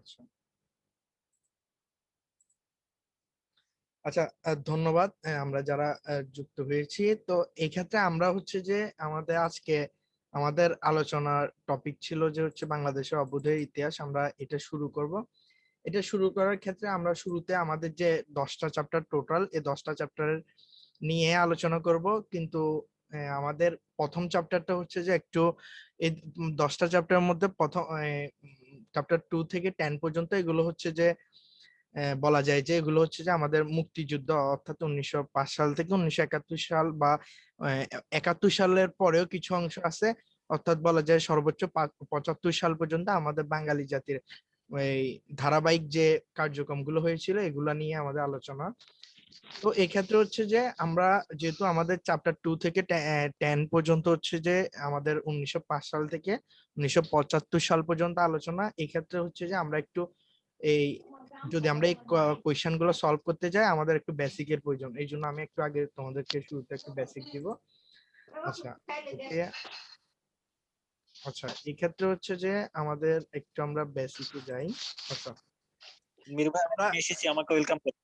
আচ্ছা আচ্ছা, ধন্যবাদ। আমরা যারা যুক্ত হয়েছি, তো এই ক্ষেত্রে আমরা হচ্ছে যে আমাদের আজকে আমাদের আলোচনার টপিক ছিল যে হচ্ছে বাংলাদেশের অভ্যুদয়ের ইতিহাস। আমরা এটা শুরু করব। এটা শুরু করার ক্ষেত্রে আমরা শুরুতে আমাদের যে 10টা চ্যাপ্টার টোটাল, এই 10টা চ্যাপ্টার নিয়ে আলোচনা করব। কিন্তু আমাদের প্রথম চ্যাপ্টারটা হচ্ছে যে একটু এই 10টা চ্যাপ্টারের মধ্যে প্রথম চ্যাপ্টার 2 থেকে 10 পর্যন্ত এগুলো হচ্ছে যে বলা যায় যে এগুলো হচ্ছে যে আমাদের মুক্তিযুদ্ধ, অর্থাৎ 1905 সাল থেকে 1971 সাল বা 71 সালের পরেও কিছু অংশ আছে, অর্থাৎ বলা যায় সর্বোচ্চ 75 সাল পর্যন্ত আমাদের বাঙালি জাতির এই ধারাবাহিক যে কার্যক্রমগুলো হয়েছিল এগুলা নিয়ে আমাদের আলোচনা। তো এক্ষেত্রে হচ্ছে যে আমরা যেহেতু আমাদের চ্যাপ্টার 2 থেকে 10 পর্যন্ত হচ্ছে যে আমাদের 1905 সাল থেকে 1975 সাল পর্যন্ত আলোচনা, এক্ষেত্রে হচ্ছে যে আমরা একটু এই যদি আমরা এই কোয়েশ্চেন গুলো সলভ করতে যাই আমাদের একটু বেসিকের প্রয়োজন। এই জন্য আমি একটু আগে তোমাদেরকে শুরুতে একটু বেসিক দিব। আচ্ছা, ওকে। আচ্ছা, এই ক্ষেত্রে হচ্ছে যে আমাদের একটু আমরা বেসিকে যাই। আচ্ছা, মির ভাই, আমরা আমি এসেছি, আমাকে ওয়েলকাম করুন।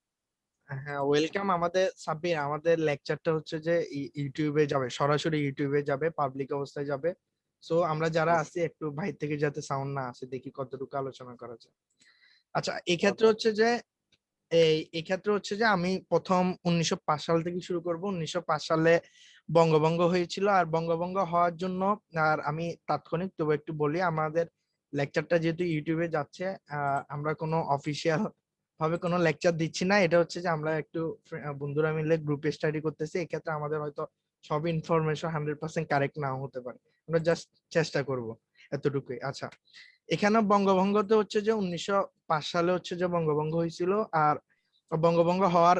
হ্যাঁ, ওয়েলকাম। আমাদের সাব্বির, আমাদের লেকচারটা হচ্ছে যে ইউটিউবে যাবে, সরাসরি ইউটিউবে যাবে, পাবলিক অবস্থায় যাবে। সো আমরা যারা আছি একটু বাইরে থেকে যাতে সাউন্ড না আসে, দেখি কতটুকু আলোচনা করা যায়। আচ্ছা, এই ক্ষেত্রে ওকে। হচ্ছে যে এই ক্ষেত্রে হচ্ছে যে আমি প্রথম 1905 সাল থেকে শুরু করব। 1905 সালে বঙ্গভঙ্গ হয়েছিল, আর বঙ্গভঙ্গ হওয়ার জন্য, আর আমি তাৎক্ষণিক তবু একটু বলি, আমাদের লেকচারটা যেহেতু ইউটিউবে যাচ্ছে, আমরা কোনো অফিসিয়াল ভাবে কোনো লেকচার দিচ্ছি না। এটা হচ্ছে যে আমরা একটু বন্ধুরা মিলে গ্রুপে স্টাডি করতেছি। এক্ষেত্রে আমাদের হয়তো সব ইনফরমেশন 100% কারেক্ট নাও হতে পারে, আমরা জাস্ট চেষ্টা করব এতটুকুই। আচ্ছা, এখানে বঙ্গভঙ্গতে হচ্ছে যে 1905 সালে হচ্ছে যে বঙ্গভঙ্গ হয়েছিল। আর বঙ্গভঙ্গ হওয়ার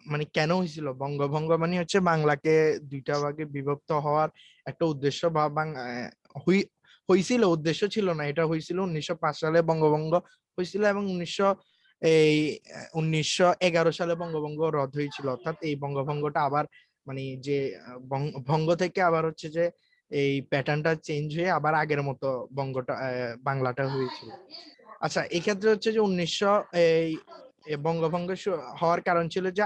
মানে কেন হয়েছিল, বঙ্গভঙ্গ মানে হচ্ছে বাংলাকে দুইটা ভাগে বিভক্ত হওয়ার একটা উদ্দেশ্য, বা হয়েছিল, উদ্দেশ্য ছিল না, এটা হয়েছিল 1905 সালে বঙ্গভঙ্গ হয়েছিল। এবং এই 1911 সালে বঙ্গভঙ্গ রদ হয়েছিল, অর্থাৎ এই বঙ্গভঙ্গটা আবার মানে যে ভঙ্গ থেকে আবার হচ্ছে যে এই প্যাটার্নটা চেঞ্জ হয়ে আবার আগের মতো বাংলাটা হয়েছিল। আচ্ছা, এক্ষেত্রে হচ্ছে যে এই বঙ্গভঙ্গ হওয়ার কারণ ছিল যে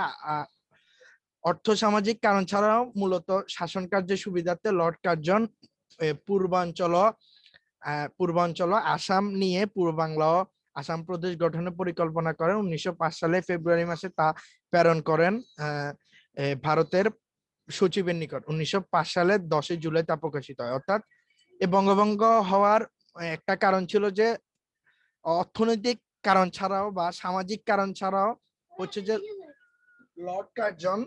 অর্থ সামাজিক কারণ ছাড়াও মূলত শাসন কার্যের সুবিধার্থে লর্ড কার্জন পূর্বাঞ্চল আসাম নিয়ে পূর্ব বাংলা ও আসাম প্রদেশ গঠনের পরিকল্পনা করেন। 1905 সালে ফেব্রুয়ারি মাসে তা প্রেরণ করেন ভারতের সচিবের নিকট। 1905 সালের 10 জুলাই তা প্রকাশিত হয়। অর্থাৎ এই বঙ্গভঙ্গ হওয়ার একটা কারণ ছিল যে অর্থনৈতিক কারণ ছাড়াও বা সামাজিক কারণ ছাড়াও হচ্ছে যে লর্ড কার্জন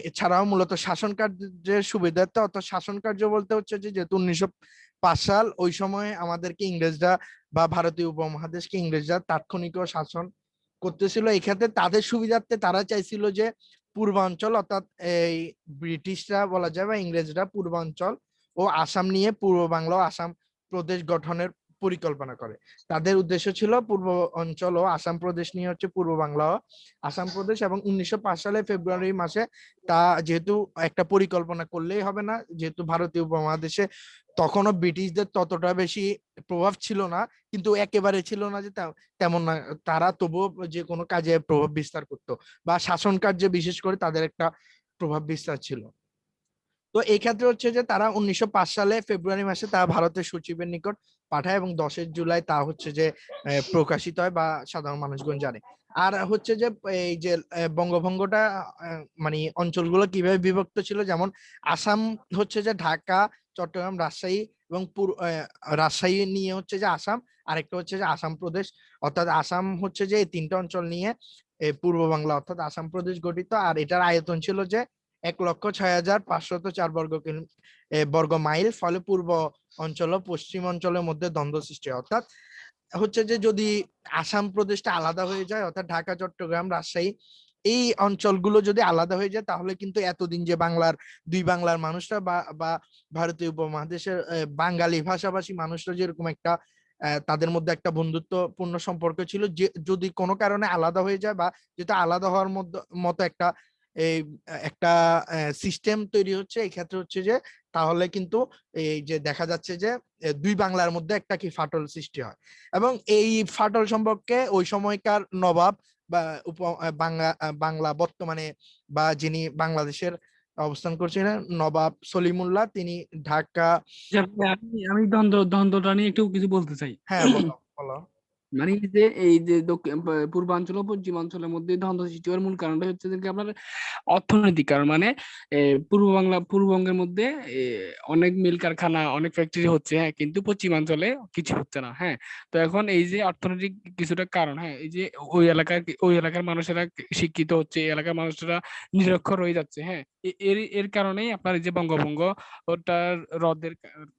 এছাড়াও মূলত শাসন কার্যের সুবিধার্থে, অর্থাৎ শাসন কার্য বলতে হচ্ছে যে যেহেতু 1905 সাল, ওই সময় আমাদেরকে ইংরেজরা বা ভারতীয় উপমহাদেশকে ইংরেজরা তাৎক্ষণিক শাসন করতেছিল। এই ক্ষেত্রে তাদের সুবিধার্থে তারা চাইছিল যে পূর্বাঞ্চল, অর্থাৎ এই ব্রিটিশরা বলা যায় বা ইংরেজরা পূর্বাঞ্চল ও আসাম নিয়ে পূর্ব বাংলা ও আসাম প্রদেশ গঠনের পরিকল্পনা করে। তাদের উদ্দেশ্য ছিল পূর্ব অঞ্চল ও আসাম প্রদেশ নিয়ে হচ্ছে পূর্ব বাংলা ও আসাম প্রদেশ। এবং 1905 সালে ফেব্রুয়ারি মাসে তা যেহেতু একটা পরিকল্পনা করলেই হবে না, যেহেতু ভারতীয় উপমহাদেশে তখনও ব্রিটিশদের ততটা বেশি প্রভাব ছিল না, কিন্তু একেবারে ছিল না যে তেমন না, তারা তবুও যে কোনো কাজে প্রভাব বিস্তার করতো বা শাসন কার্যে বিশেষ করে তাদের একটা প্রভাব বিস্তার ছিল। তো এই ক্ষেত্রে হচ্ছে যে তারা 1905 সালে ফেব্রুয়ারি মাসে তা ভারতের সচিবের নিকট পাঠায়, এবং 10 জুলাই তা হচ্ছে যে প্রকাশিত হয় বা সাধারণ মানুষগণ জানে। আর হচ্ছে যে এই যে বঙ্গভঙ্গটা মানে অঞ্চলগুলো কিভাবে বিভক্ত ছিল, যেমন আসাম হচ্ছে যে ঢাকা, চট্টগ্রাম, রাজশাহী এবং রাজশাহী নিয়ে হচ্ছে যে আসাম, আরেকটা হচ্ছে যে আসাম প্রদেশ। অর্থাৎ আসাম হচ্ছে যে এই তিনটা অঞ্চল নিয়ে পূর্ব বাংলা অর্থাৎ আসাম প্রদেশ গঠিত। আর এটার আয়তন ছিল যে 1,06,504 বর্গ মাইল। ফলে পূর্ব অঞ্চল ও পশ্চিম অঞ্চলের মধ্যে দ্বন্দ্ব সৃষ্টি হয়। অর্থাৎ হচ্ছে যে যদি আসাম প্রদেশটা আলাদা হয়ে যায়, অর্থাৎ ঢাকা, চট্টগ্রাম, রাজশাহী এই অঞ্চলগুলো যদি আলাদা হয়ে যায়, তাহলে কিন্তু এতদিন যে দুই বাংলার মানুষরা বা ভারতীয় উপমহাদেশের বাঙালি ভাষাভাষী মানুষরা যেরকম একটা তাদের মধ্যে একটা বন্ধুত্বপূর্ণ সম্পর্ক ছিল, যে যদি কোনো কারণে আলাদা হয়ে যায় বা যেটা আলাদা হওয়ার মতো একটা এই একটা সিস্টেম তৈরি হচ্ছে, এই ক্ষেত্রে হচ্ছে যে তাহলে কিন্তু এই যে দেখা যাচ্ছে যে দুই বাংলার মধ্যে একটা কি ফাটল সৃষ্টি হয়। এবং এই ফাটল সম্পর্কে ওই সময়কার নবাব বা বাংলা বর্তমানে বা যিনি বাংলাদেশের অবস্থান করছিলেন নবাব সলিমুল্লাহ, তিনি ঢাকা। যে আমি আমি দ্বন্দ্বটা নিয়ে একটু কিছু বলতে চাই। হ্যাঁ, বলো বলো। মানে এই যে পূর্বাঞ্চল ও পশ্চিমাঞ্চলের মধ্যে দ্বন্দ্ব সৃষ্টি হওয়ার মূল কারণটা হচ্ছে যে কি আপনার অর্থনৈতিক কারণ। মানে পূর্ববঙ্গের মধ্যে এ, অনেক মিল কারখানা, অনেক ফ্যাক্টরি হচ্ছে, হ্যাঁ, কিন্তু পশ্চিমাঞ্চলে কিছু হচ্ছে না, হ্যাঁ। তো এখন এই যে অর্থনৈতিক কিছুটা কারণ, হ্যাঁ, এই যে ওই এলাকার মানুষেরা শিক্ষিত হচ্ছে, এই এলাকার মানুষেরা নিরক্ষর হয়ে যাচ্ছে, হ্যাঁ। এর কারণেই আপনার এই যে বঙ্গভঙ্গ ওটার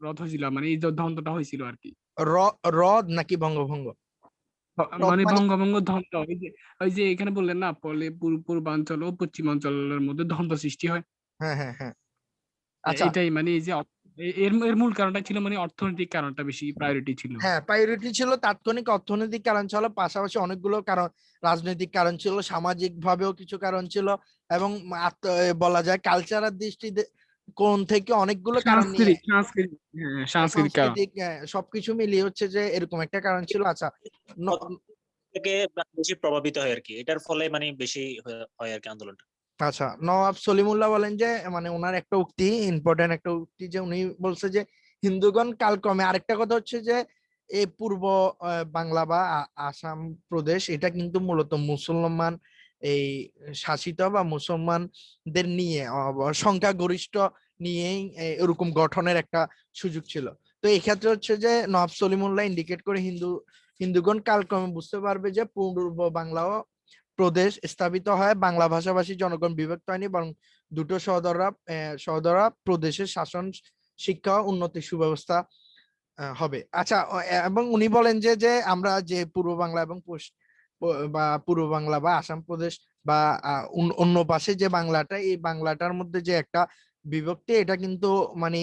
রদ হয়েছিল, মানে এই যে দ্বন্দ্বটা হয়েছিল আর কি। রদ নাকি বঙ্গভঙ্গ? রদ মানে মানে বঙ্গভঙ্গ দ্বন্দ্ব, ওই যে এখানে বললেন না, পলে পূর্বাঞ্চল ও পশ্চিমাঞ্চলের মধ্যে দ্বন্দ্ব সৃষ্টি হয়। হ্যাঁ হ্যাঁ হ্যাঁ। আচ্ছা, এটাই মানে এই যে এর এর মূল কারণটা ছিল মানে অর্থনৈতিক কারণটা বেশি প্রায়োরিটি ছিল। হ্যাঁ, প্রায়োরিটি ছিল তাৎক্ষণিক অর্থনৈতিক কারণ ছিল, পাশাপাশি অনেকগুলো কারণ, রাজনৈতিক কারণ ছিল, সামাজিক ভাবেও কিছু কারণ ছিল, এবং বলা যায় কালচারাল দৃষ্টি কোণ থেকে অনেকগুলো কারণ নিয়ে, সাংস্কৃতিক কারণ। সাংস্কৃতিক সবকিছু মিলিয়ে হচ্ছে যে এরকম একটা কারণ ছিল। আচ্ছা, থেকে বেশি প্রভাবিত হয় আর কি, এটার ফলে মানে বেশি হয় আর কি আন্দোলনটা। আচ্ছা, নওয়াব সলিমুল্লাহ বলেন যে মানে ওনার একটা উক্তি, ইম্পর্টেন্ট একটা উক্তি, যে উনি বলছে যে হিন্দুগণ কালক্রমে, আরেকটা কথা হচ্ছে যে এই পূর্ব বাংলা বা আসাম প্রদেশ, এটা কিন্তু মূলত মুসলমান এই শাসিত বা মুসলমানদের নিয়ে সংখ্যাগরিষ্ঠ নিয়েই এরকম গঠনের একটা সুযোগ ছিল। তো এই ক্ষেত্রে হচ্ছে যে নওয়াব সলিমুল্লাহ ইন্ডিকেট করে হিন্দুগণ কালক্রমে বুঝতে পারবে যে পূর্ব বাংলাও প্রদেশ স্থাপিত হয়, বাংলা ভাষাভাষী জনগণ বিভক্ত হয়নি, বরং দুটো সহদরা প্রদেশের শাসন, শিক্ষা, উন্নতি, সুব্যবস্থা হবে। আচ্ছা, এবং উনি বলেন যে যে আমরা যে পূর্ব বাংলা এবং বা পূর্ব বাংলা বা আসাম প্রদেশ বা অন্য পাশে যে বাংলাটা, এই বাংলাটার মধ্যে যে একটা বিভক্তি, এটা কিন্তু মানে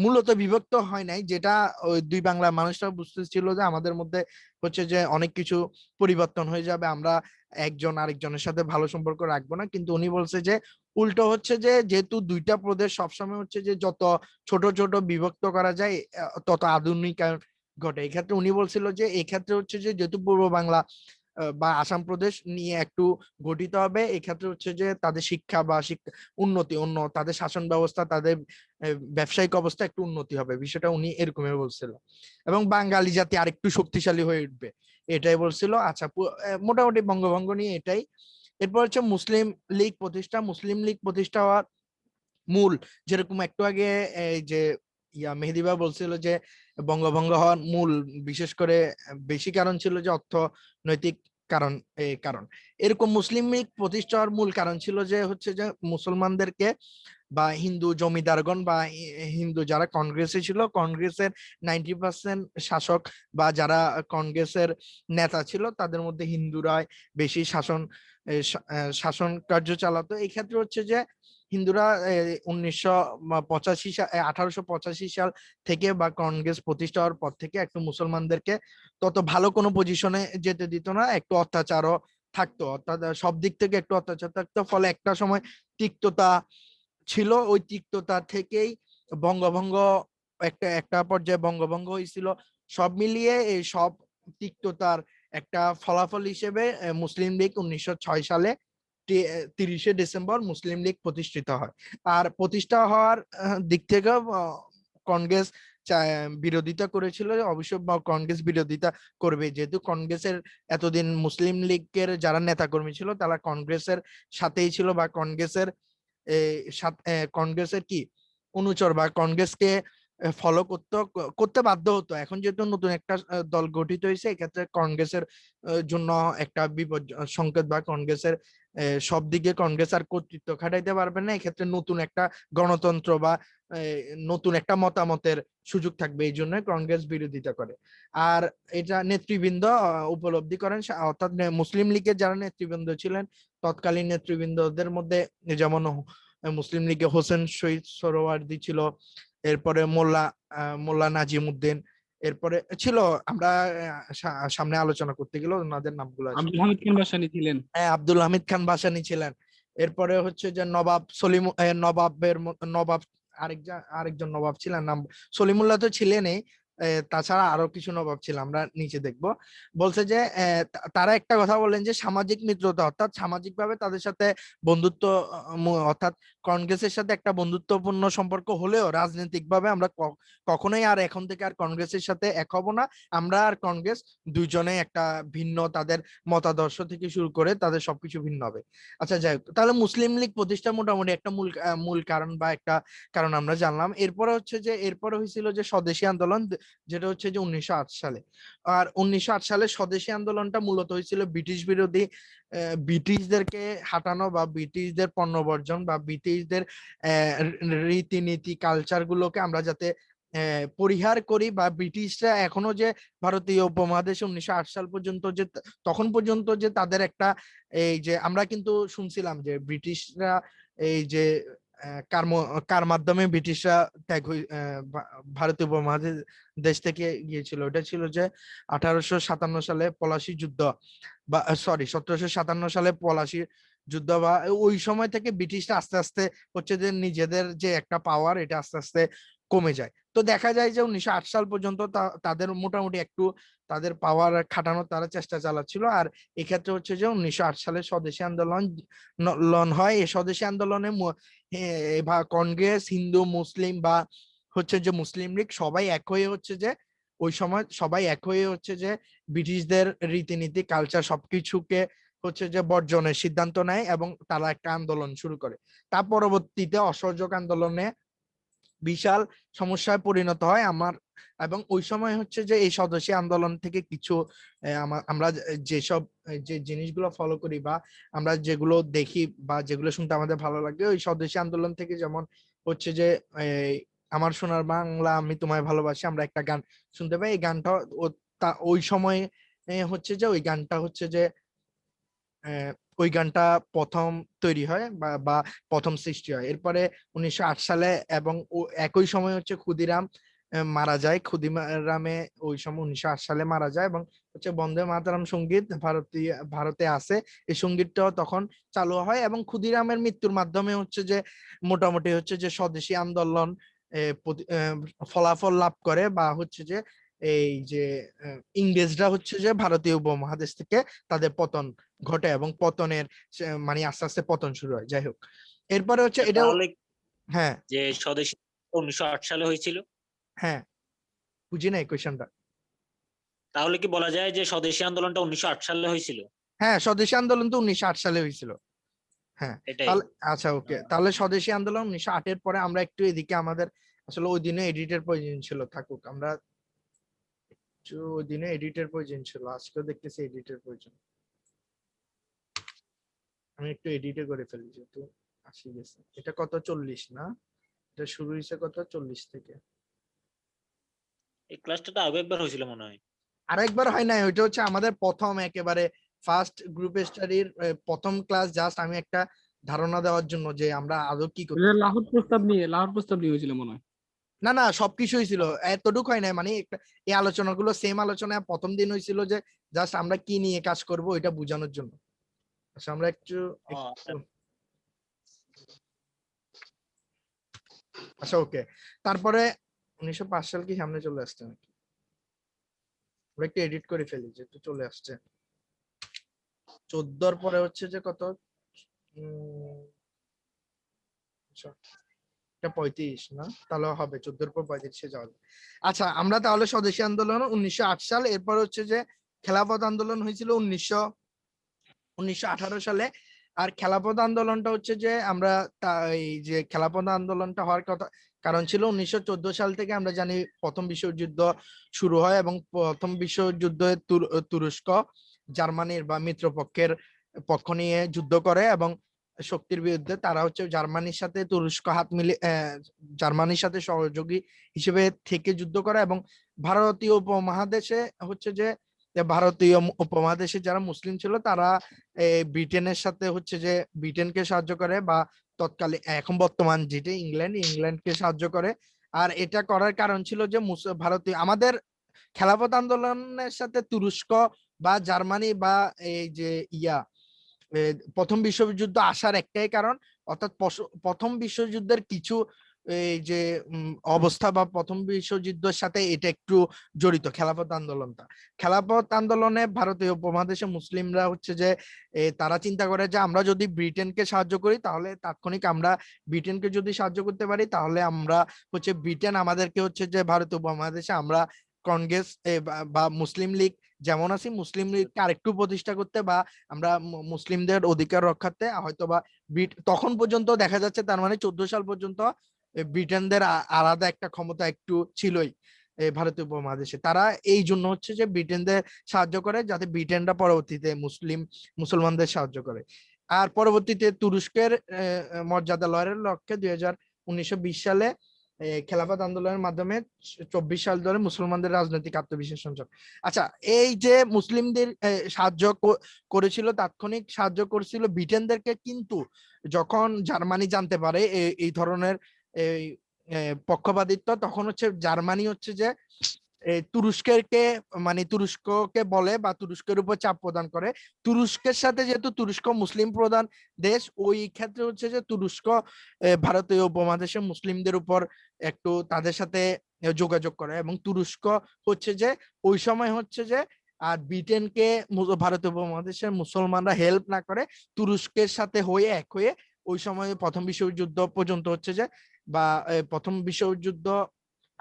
মূলত বিভক্ত হয় নাই, যেটা ওই দুই বাংলার মানুষরা বুঝতেছিল যে আমাদের মধ্যে হচ্ছে যে অনেক কিছু পরিবর্তন হয়ে যাবে, আমরা একজন আরেকজনের সাথে ভালো সম্পর্ক রাখবো না। কিন্তু উনি বলছে যে উল্টো হচ্ছে যে যেহেতু দুইটা প্রদেশ সবসময় হচ্ছে যে যত ছোট ছোট বিভক্ত করা যায় তত আধুনিকায়ন ঘটে। এক্ষেত্রে উনি বলছিল যে এক্ষেত্রে হচ্ছে যে যেহেতু পূর্ব বাংলা বা আসাম প্রদেশ নিয়ে একটু গঠিত হবে, এক্ষেত্রে হচ্ছে যে তাদের শিক্ষা বা উন্নতি, তাদের শাসন ব্যবস্থা, তাদের ব্যবসায়িক অবস্থা একটু উন্নতি হবে, বিষয়টা উনি এরকমই বলছিল। এবং বাঙালি জাতি আরেকটু শক্তিশালী হয়ে উঠবে, এটাই বলছিল। আচ্ছা, মোটামুটি বঙ্গভঙ্গ নিয়ে এটাই। এরপর হচ্ছে মুসলিম লীগ প্রতিষ্ঠা। মুসলিম লীগ প্রতিষ্ঠা হওয়ার মূল, যেরকম একটু আগে এই যে মেহেদিবা বলছিল যে বঙ্গভঙ্গ হওয়ার মূল বিশেষ করে বেশি কারণ ছিল যে অর্থনৈতিক কারণ। এই কারণ এরকম মুসলিম লীগ প্রতিষ্ঠা হওয়ার মূল কারণ ছিল যে হচ্ছে যে মুসলমানদেরকে বা হিন্দু জমিদারগণ বা হিন্দু যারা কংগ্রেসে ছিল, কংগ্রেসের 90% শাসক বা যারা কংগ্রেসের নেতা ছিল, তাদের মধ্যে হিন্দুরাই বেশি শাসন কার্য চালাতো। এই ক্ষেত্রে হচ্ছে যে হিন্দুরা 1885 সাল থেকে বা কংগ্রেস প্রতিষ্ঠা হওয়ার পর থেকে একটু মুসলমানদেরকে তত ভালো কোনো পজিশনে যেতে দিত না, একটু অত্যাচারও থাকতো, অর্থাৎ সব দিক থেকে একটু অত্যাচার থাকতো, ফলে একটা সময় তিক্ততা ছিল। ওই তিক্ততা থেকেই বঙ্গভঙ্গ, একটা একটা পর্যায়ে বঙ্গভঙ্গ হয়েছিল। সব মিলিয়ে এই সব তিক্ততার একটা ফলাফল হিসেবে মুসলিম লীগ 1906 সালে 30শে ডিসেম্বর মুসলিম লীগ প্রতিষ্ঠিত হয়। আর প্রতিষ্ঠা হওয়ার দিক থেকে কংগ্রেস বিরোধিতা করেছিল, অবশ্য কংগ্রেস বিরোধিতা করবে, যেহেতু কংগ্রেসের এতদিন মুসলিম লীগের যারা নেতাকর্মী ছিল তারা কংগ্রেসের সাথেই ছিল বা কংগ্রেসের কংগ্রেসের কি অনুচর বা কংগ্রেসকে ফলো করতে বাধ্য হতো। এখন যেহেতু নতুন একটা দল গঠিত হয়েছে, এক্ষেত্রে কংগ্রেসের জন্য একটা বিপদ সংকেত বা কংগ্রেসের সব দিকে কংগ্রেস আর কর্তৃত্ব খাটাইতে পারবে না, এক্ষেত্রে নতুন একটা গণতন্ত্র বা নতুন একটা মতামতের সুযোগ থাকবে, এই জন্য কংগ্রেস বিরোধিতা করে। আর এটা নেতৃবৃন্দ উপলব্ধি করেন, অর্থাৎ মুসলিম লীগের যারা নেতৃবৃন্দ ছিলেন, তৎকালীন নেতৃবৃন্দদের মধ্যে যেমন মুসলিম লীগে হোসেন শহীদ সোহরাওয়ার্দী ছিল, এরপরে মোল্লা নাজিম উদ্দিন, এরপরে ছিল, আমরা সামনে আলোচনা করতে গেলে ওনাদের নামগুলো আছে। আব্দুল হামিদ খান ভাসানী ছিলেন। হ্যাঁ, আব্দুল হামিদ খান ভাসানী ছিলেন। এরপরে হচ্ছে যে নবাব আরেকজন নবাব ছিলেন, নাম সলিমুল্লাহ তো ছিলেনই, তাছাড়া আরো কিছু নবাব ছিল, আমরা নিচে দেখবো। বলছে যে তারা একটা কথা বলেন যে সামাজিক মিত্রতা, অর্থাৎ সামাজিক ভাবে তাদের সাথে বন্ধুত্ব, অর্থাৎ কংগ্রেসের সাথে একটা বন্ধুত্বপূর্ণ সম্পর্ক হলেও রাজনৈতিক ভাবে আমরা কখনোই আর এখন থেকে আর কংগ্রেসের সাথে এক হব না। আমরা আর কংগ্রেস দুইজনে একটা ভিন্ন, তাদের মতাদর্শ থেকে শুরু করে তাদের সবকিছু ভিন্ন হবে। আচ্ছা যাই হোক, তাহলে মুসলিম লীগ প্রতিষ্ঠা মোটামুটি একটা মূল কারণ বা একটা কারণ আমরা জানলাম। এরপরে হচ্ছে যে এরপরে হয়েছিল যে স্বদেশী আন্দোলন, যেটা হচ্ছে যে 1908 সালে। আর 1908 সালে স্বদেশী আন্দোলনটা মূলত হয়েছিল ব্রিটিশ বিরোধী, ব্রিটিশদেরকে হাঁটানো বা ব্রিটিশদের পণ্য বর্জন বা ব্রিটিশদের রীতিনীতি কালচার গুলোকে আমরা যাতে পরিহার করি, বা ব্রিটিশরা এখনো যে ভারতীয় উপমহাদেশে 1908 সাল পর্যন্ত যে তখন পর্যন্ত যে তাদের একটা, এই যে আমরা কিন্তু শুনছিলাম যে ব্রিটিশরা এই যে কার মাধ্যমে ব্রিটিশরা ভারতীয় উপমহাদেশ দেশ থেকে গিয়েছিল, ওটা ছিল যে 1857 সালে পলাশী যুদ্ধ, বা সরি 1757 সালে পলাশী যুদ্ধ, বা ওই সময় থেকে ব্রিটিশরা আস্তে আস্তে হচ্ছে যে নিজেদের যে একটা পাওয়ার, এটা আস্তে আস্তে কমে যায়। তো দেখা যায় যে 1908 সাল পর্যন্ত তাদের মোটামুটি একটু তাদের পাওয়ার খাটানোর তারা চেষ্টা চালাচ্ছিল। আর এক্ষেত্রে হচ্ছে যে 1908 সালে স্বদেশী আন্দোলন হয়। এই স্বদেশী আন্দোলনে কংগ্রেস, হিন্দু, মুসলিম বা হচ্ছে যে মুসলিম লীগ সবাই এক হয়ে হচ্ছে যে ওই সময় সবাই এক হয়ে হচ্ছে যে ব্রিটিশদের রীতিনীতি কালচার সবকিছুকে হচ্ছে যে বর্জনের সিদ্ধান্ত নেয় এবং তারা একটা আন্দোলন শুরু করে। তার পরবর্তীতে অসহযোগ আন্দোলনে বিশাল সমস্যায় পরিণত হয় আমার। এবং ওই সময় হচ্ছে যে এই স্বদেশী আন্দোলন থেকে কিছু আমরা যেসব যে জিনিসগুলো ফলো করি বা আমরা যেগুলো দেখি বা যেগুলো শুনতে আমাদের ভালো লাগে, ওই স্বদেশী আন্দোলন থেকে যেমন হচ্ছে যে আমার সোনার বাংলা আমি তোমায় ভালোবাসি, আমরা একটা গান শুনতে পাই। এই গানটা ওই সময় হচ্ছে যে ওই গানটা হচ্ছে যে আহ, ওই গানটা প্রথম তৈরি হয় বা প্রথম সৃষ্টি হয়। এরপরে 1908 সালে এবং একই সময় হচ্ছে ক্ষুদিরাম মারা যায়। ক্ষুদিরামে ওই সময় 1908 সালে মারা যায়, এবং হচ্ছে বন্দে মাতরম সঙ্গীত ভারতে আছে, এই সঙ্গীতটাও তখন চালু হয়। এবং ক্ষুদিরামের মৃত্যুর মাধ্যমে হচ্ছে যে মোটামুটি হচ্ছে যে স্বদেশী আন্দোলন ফলাফল লাভ করে, বা হচ্ছে যে এই যে ইংরেজরা হচ্ছে যে ভারতীয় উপমহাদেশ থেকে তাদের পতন ঘটে, এবং পতনের মানে আস্তে আস্তে পতন শুরু হয়। যাই হোক, এরপরে হচ্ছে এটাও। তাহলে হ্যাঁ যে স্বদেশী 1908 সালে হয়েছিল, হ্যাঁ, বুঝি নাই কোয়েশ্চনটা। তাহলে কি বলা যায় যে স্বদেশী আন্দোলনটা 1908 সালে হয়েছিল? হ্যাঁ, স্বদেশী আন্দোলন তো 1908 সালে হয়েছিল। হ্যাঁ, এটাই। তাহলে আচ্ছা ওকে, তাহলে স্বদেশী আন্দোলন 1908 পরে আমরা একটু এদিকে আমাদের আসলে ওই দিনে এডিটের প্রয়োজন ছিল, থাকুক আমরা একটু, ওই দিনে এডিটের প্রয়োজন ছিল, আজকেও দেখতেছি এডিটের প্রয়োজন। আমি একটু এডিটে করে ফেলি যেহেতু আসি গেছে। এটা কত 40 না? এটা শুরু হয়েছে কত 40 থেকে। এই ক্লাসটা তো আগে একবার হয়েছিল মনে হয়। আরেকবার হয় নাই, ওইটা হচ্ছে আমাদের প্রথম একেবারে ফার্স্ট গ্রুপ স্টাডির প্রথম ক্লাস। জাস্ট আমি একটা ধারণা দেওয়ার জন্য যে আমরা আদৌ কি করতে। এটা লাহোর প্রস্তাব নিয়ে হয়েছিল মনে হয়। না না, সবকিছুই ছিল, এতটুকু হয় নাই, মানে এই আলোচনাগুলো সেম আলোচনা প্রথম দিন হয়েছিল যে জাস্ট আমরা কি নিয়ে কাজ করব এটা বোঝানোর জন্য। আচ্ছা আমরা একটু আচ্ছা। আচ্ছা ওকে, তারপরে 1905 সাল কি সামনে চলে আসছে নাকি? আমরা একটু এডিট করে ফেলি যেহেতু চলে আসছে। 14 পরে হচ্ছে যে কত, আচ্ছা, এটা 35 না, তাহলে হবে 14 পর 35-এ যাওয়া যাবে। আচ্ছা, আমরা তাহলে স্বদেশী আন্দোলন 1908 সাল, এরপর হচ্ছে যে খেলাফত আন্দোলন হয়েছিল 1918 সালে। আর খেলাফত আন্দোলনটা হচ্ছে যে আমরা এই যে খেলাফত আন্দোলনটা হওয়ার কথা কারণ ছিল 1914 সাল থেকে আমরা জানি প্রথম বিশ্বযুদ্ধ শুরু হয়, এবং প্রথম বিশ্বযুদ্ধে তুরস্ক জার্মানির বা মিত্রপক্ষের পক্ষ নিয়ে যুদ্ধ করে, এবং শক্তির বিরুদ্ধে তারা হচ্ছে জার্মানির সাথে তুরস্ক হাত মিলিয়ে জার্মানির সাথে সহযোগী হিসেবে থেকে যুদ্ধ করে। এবং ভারতীয় উপমহাদেশে হচ্ছে যে ভারতীয় উপমহাদেশে যারা মুসলিম ছিল তারা ব্রিটেনের সাথে হচ্ছে যে ব্রিটেনকে সাহায্য করে, বা তৎকালীন এখন বর্তমান যেটা ইংল্যান্ডকে সাহায্য করে। আর এটা করার কারণ ছিল যে ভারতীয় আমাদের খেলাফত আন্দোলনের সাথে তুরস্ক বা জার্মানি বা এই যে প্রথম বিশ্বযুদ্ধ আসার একটাই কারণ, অর্থাৎ প্রথম বিশ্বযুদ্ধের কিছু এই যে অবস্থা বা প্রথম বিশ্বযুদ্ধের সাথে এটা একটু জড়িত খেলাফত আন্দোলনটা। খেলাফত আন্দোলনে ভারতীয় উপমহাদেশে মুসলিমরা হচ্ছে যে তারা চিন্তা করে যে আমরা যদি ব্রিটেনকে সাহায্য করি তাহলে তাৎক্ষণিক আমরা ব্রিটেনকে যদি সাহায্য করতে পারি তাহলে আমরা হচ্ছে ব্রিটেন আমাদেরকে হচ্ছে যে ভারতীয় উপমহাদেশে আমরা কংগ্রেস বা মুসলিম লীগ যেমন আছি মুসলিম লীগকে আরেকটু প্রতিষ্ঠা করতে বা আমরা মুসলিমদের অধিকার রক্ষার্থে হয়তো বা তখন পর্যন্ত দেখা যাচ্ছে তার মানে 14 সাল পর্যন্ত ব্রিটেনদের আলাদা একটা ক্ষমতা একটু ছিলই ভারতীয় উপমহাদেশে। তারা এই জন্য হচ্ছে যে ব্রিটেনদের সাহায্য করে যাতে ব্রিটেনরা পরবর্তীতে মুসলমানদের সাহায্য করে। আর পরবর্তীতে তুরস্কের মর্যাদা লয়ের লক্ষ্যে 1920 সালে খেলাফত আন্দোলনের মাধ্যমে 24 সাল ধরে মুসলমানদের রাজনৈতিক আত্মবিশ্বাস সঞ্চার। আচ্ছা, এই যে মুসলিমদের সাহায্য করেছিল, তাৎক্ষণিক সাহায্য করেছিল ব্রিটেনদেরকে, কিন্তু যখন জার্মানি জানতে পারে এই ধরনের এই পক্ষপাতিত্ব, তখন হচ্ছে জার্মানি হচ্ছে যে তুরস্ককে মানে তুরস্ককে বলে বা তুরস্কের উপর চাপ প্রদান করে। তুরস্কের সাথে যেহেতু তুরস্ক মুসলিম প্রধান দেশ, ওই ক্ষেত্রে হচ্ছে যে তুরস্ক ভারতীয় উপমহাদেশে মুসলিমদের উপর একটু তাদের সাথে যোগাযোগ করে এবং তুরস্ক হচ্ছে যে ওই সময় হচ্ছে যে আর ব্রিটেনকে ভারতীয় উপমহাদেশের মুসলমানরা হেল্প না করে তুরস্কের সাথে হয়ে এক হয়ে ওই সময় প্রথম বিশ্বযুদ্ধ পর্যন্ত হচ্ছে যে বা প্রথম বিশ্বযুদ্ধ,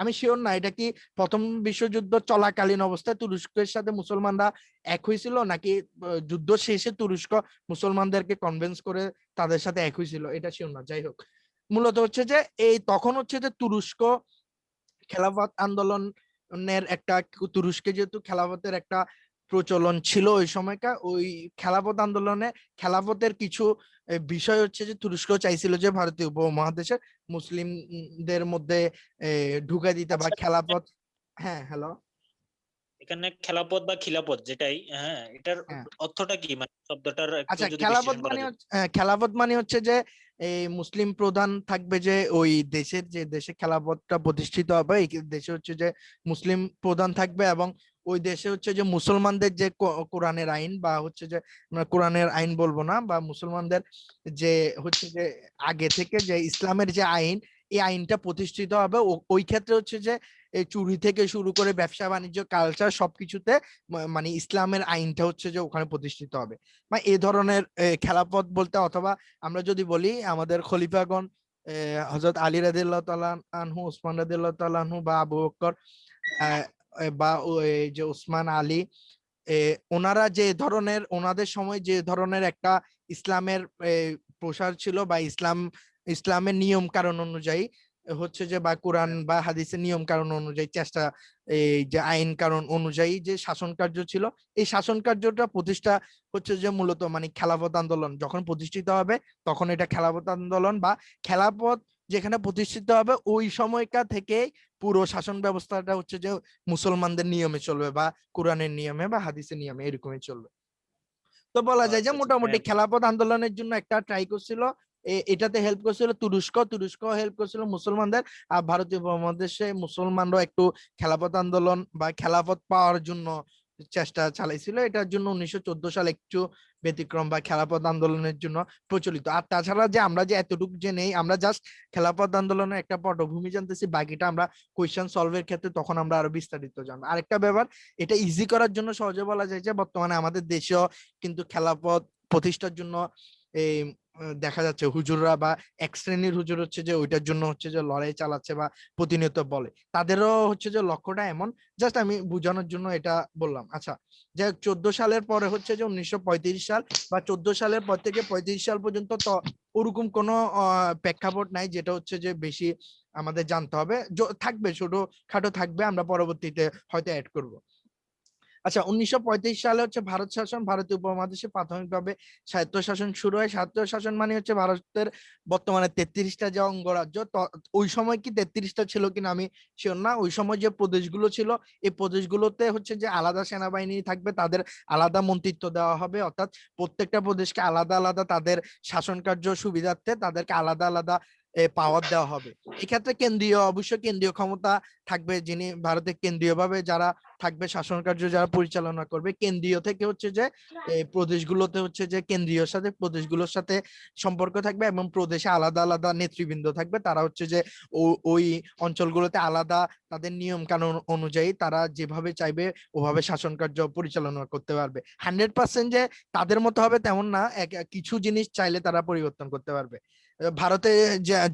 আমি শিওর না এটা কি প্রথম বিশ্বযুদ্ধ চলাকালীন অবস্থায় তুরস্কের সাথে মুসলমানরা এক হয়েছিল নাকি যুদ্ধ শেষে তুরস্ক মুসলমানদেরকে কনভিন্স করে তাদের সাথে এক হয়েছিল, এটা শিওর না। যাই হোক, মূলত হচ্ছে যে এই তখন হচ্ছে যে তুরস্ক খেলাফত আন্দোলনের একটা, তুরস্কে যেহেতু খেলাফতের একটা প্রচলন ছিল ওই সময়কার, ওই খেলাফত আন্দোলনে খেলাফতের কিছু বিষয় হচ্ছে যে তুরস্ক চাইছিল যে ভারতীয় উপমহাদেশের মুসলিমদের মধ্যে ঢুকে দিতে বা আচ্ছা, খেলাফত। হ্যাঁ, হ্যালো। এখানে খেলাপথ বা খিলাপথ যেটাই, হ্যাঁ, এটার হ্যাঁ, অর্থটা কি, মানে শব্দটার একটু আচ্ছা, যদি খেলাফত বিশ্লেষণ করা মানে যেত। হচ্ছে খেলাফত মানে হচ্ছে যে এই মুসলিম প্রধান থাকবে, যে ওই দেশের যে দেশে খেলাফতটা প্রতিষ্ঠিত হবে এই দেশে হচ্ছে যে মুসলিম প্রধান থাকবে এবং ওই দেশে হচ্ছে যে মুসলমানদের যে কোরআনের আইন বা হচ্ছে যে আমরা কোরআনের আইন বলবো না, বা মুসলমানদের যে হচ্ছে যে আগে থেকে যে ইসলামের যে আইন, এই আইনটা প্রতিষ্ঠিত হবে। ওই ক্ষেত্রে হচ্ছে যে এই চুরি থেকে শুরু করে ব্যবসা বাণিজ্য কালচার সবকিছুতে মানে ইসলামের আইনটা হচ্ছে যে ওখানে প্রতিষ্ঠিত হবে। মানে এই ধরনের খেলাফত বলতে, অথবা আমরা যদি বলি আমাদের খলিফাগণ হযরত আলী রাদিয়াল্লাহু তাআলা আনহু, ওসমান রাদিয়াল্লাহু তাআলা আনহু বা আবু বকর বা ওই যে ওসমান আলী, ওনারা যে ধরনের ওনাদের সময় যে ধরনের একটা ইসলামের প্রসার ছিল বা ইসলামের নিয়ম কারণ অনুযায়ী হচ্ছে যে বা কোরআন বা হাদিসের নিয়ম কারণ অনুযায়ী চেষ্টা, এই যে আইন কারণ অনুযায়ী যে শাসন কার্য ছিল, এই শাসন কার্যটা প্রতিষ্ঠা হচ্ছে যে মূলত মানে খেলাফত আন্দোলন যখন প্রতিষ্ঠিত হবে তখন এটা খেলাফত আন্দোলন বা খেলাফত যেখানে প্রতিষ্ঠিত হবে ওই সময়কার থেকে পুরো শাসন ব্যবস্থাটা হচ্ছে যে মুসলমানদের নিয়মে চলবে বা কোরআনের নিয়মে বা হাদিসের নিয়মে এরকমই চলবে। তো বলা যায় যে আচ্ছা, আচ্ছা, মোটামুটি মানে খেলাফত আন্দোলনের জন্য একটা ট্রাই করছিল, এটাতে হেল্প করছিল তুরস্ক হেল্প করছিল মুসলমানদের। আর ভারতীয় উপমহাদেশে মুসলমানরাও একটু খেলাফত আন্দোলন বা খেলাফত পাওয়ার জন্য চেষ্টা চালাইছিল। এটার জন্য 1914 সাল একটু ব্যতিক্রম বা খেলাফত আন্দোলনের জন্য প্রচলিত। আর তাছাড়া যে আমরা যে এতটুকু যে নেই, আমরা জাস্ট খেলাফত আন্দোলনের একটা পটভূমি জানতেছি, বাকিটা আমরা কোয়েশ্চেন সলভের ক্ষেত্রে তখন আমরা আরো বিস্তারিত জানবো। আরেকটা ব্যাপার, এটা ইজি করার জন্য সহজে বলা যায় যে বর্তমানে আমাদের দেশেও কিন্তু খেলাফত প্রতিষ্ঠার জন্য এই দেখা যাচ্ছে হুজুররা বা এক শ্রেণীর হুজুর হচ্ছে যে ওইটার জন্য হচ্ছে যে লড়াই চালাচ্ছে বা প্রতিনিয়ত বলে, তাদেরও হচ্ছে যে লক্ষ্যটা এমন। জাস্ট আমি বোঝানোর জন্য এটা বললাম। আচ্ছা, যে 14 সালের পরে হচ্ছে যে 1935 সাল বা 14 সালের পর থেকে 35 সাল পর্যন্ত তো ওরকম কোনো প্রেক্ষাপট নাই যেটা হচ্ছে যে বেশি আমাদের জানতে হবে, থাকবে ছোট খাটো থাকবে, আমরা পরবর্তীতে হয়তো অ্যাড করব। আচ্ছা, 1935 সালে হচ্ছে ভারত শাসন, ভারতীয় উপমহাদেশে প্রাথমিকভাবে স্বায়ত্তশাসন শুরু হয়। স্বায়ত্তশাসন মানে হচ্ছে ভারতের বর্তমানে 33টা যে অঙ্গরাজ্য, ওই সময় কি 33টা ছিল কিনা আমি শিওর না। ওই সময় যে প্রদেশগুলো ছিল এই প্রদেশগুলোতে হচ্ছে যে আলাদা সেনাবাহিনী থাকবে, তাদের আলাদা মন্ত্রিত্ব দেওয়া হবে, অর্থাৎ প্রত্যেকটা প্রদেশকে আলাদা আলাদা তাদের শাসন কার্য সুবিধার্থে তাদেরকে আলাদা আলাদা পাওয়ার দেওয়া হবে। এক্ষেত্রে অবশ্যই কেন্দ্রীয় ক্ষমতা থাকবে, যিনি ভারতের কেন্দ্রীয়ভাবে যারা থাকবে, শাসন কার্য যারা পরিচালনা করবে। কেন্দ্রীয় থেকে হচ্ছে যে প্রদেশগুলোতে হচ্ছে যে কেন্দ্রীয় সাথে প্রদেশগুলোর সাথে সম্পর্ক থাকবে, এবং প্রদেশে আলাদা আলাদা নেতৃবৃন্দ থাকবে। তারা হচ্ছে যে ওই অঞ্চলগুলোতে আলাদা তাদের নিয়ম কানুন অনুযায়ী তারা যেভাবে চাইবে ওভাবে শাসন কার্য পরিচালনা করতে পারবে। 100% যে তাদের মতো হবে তেমন না, কিছু জিনিস চাইলে তারা পরিবর্তন করতে পারবে। ভারতে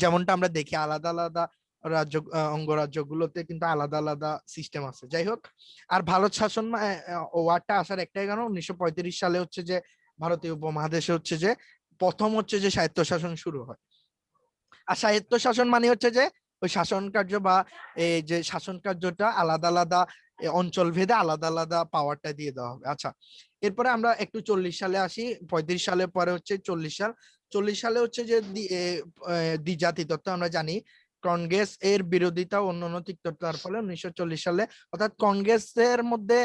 যেমনটা আমরা দেখি আলাদা আলাদা রাজ্য অঙ্গরাজ্যগুলোতে কিন্তু আলাদা আলাদা সিস্টেম আছে। যাই হোক, আর ভারত শাসন ওয়ার্ডটা আসার একটাই কারণ, 1935 সালে হচ্ছে যে ভারতীয় উপমহাদেশে হচ্ছে যে প্রথম হচ্ছে যে স্বায়ত্তশাসন শুরু হয়। আর স্বায়ত্তশাসন মানে হচ্ছে যে ওই শাসন কার্য বা এই যে শাসন কার্যটা আলাদা আলাদা অঞ্চল ভেদে আলাদা আলাদা পাওয়ারটা দিয়ে দেওয়া হবে। আচ্ছা, এরপরে আমরা একটু 40 সালে আসি। 35 সালের পরে হচ্ছে 40 সাল। 40 সালে হচ্ছে যে দ্বিজাতি তত্ত্ব আমরা জানি। কংগ্রেস এর বিরোধিতা ও অন্যান্য তিক্ততার ফলে 1940 সালে, অর্থাৎ কংগ্রেসের মধ্যে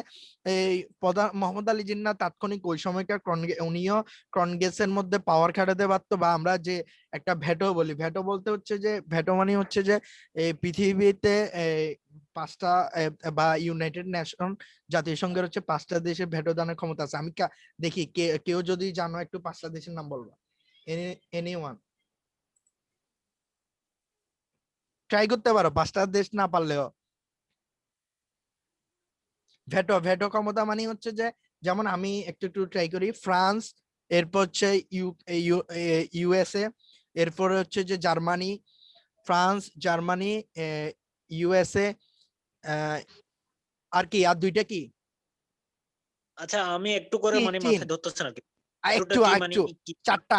এই প্রধান মোহাম্মদ আলী জিন্নাহ তাৎক্ষণিক ওই সময়কার উনিও কংগ্রেসের মধ্যে পাওয়ার খাটাতে পারতো, বা আমরা যে একটা ভেটো বলি, ভেটো বলতে হচ্ছে যে ভেটো মানে হচ্ছে যে এই পৃথিবীতে পাঁচটা বা ইউনাইটেড নেশন জাতিসংঘের হচ্ছে 5টা দেশে ভেটো দানের ক্ষমতা আছে। আমি দেখি কেউ যদি জানো একটু 5টা দেশের নাম বলবা। এনিওয়ান ট্রাই করতে পারো, 5টা দেশ না পারলেও। ভেটো ভেটো ক্ষমতা মানে হচ্ছে যে, যেমন আমি একটু একটু ট্রাই করি, ফ্রান্স, এরপর হচ্ছে ইউএসএ, এরপরে হচ্ছে যে জার্মানি, ফ্রান্স, জার্মানি, ইউএসএ, আর কি, আর দুইটা কি, আচ্ছা, আমি একটু করে চীন মানে চীন মাথায় ধরতেছে না কি একটু কি মানে একটু কি? চারটা,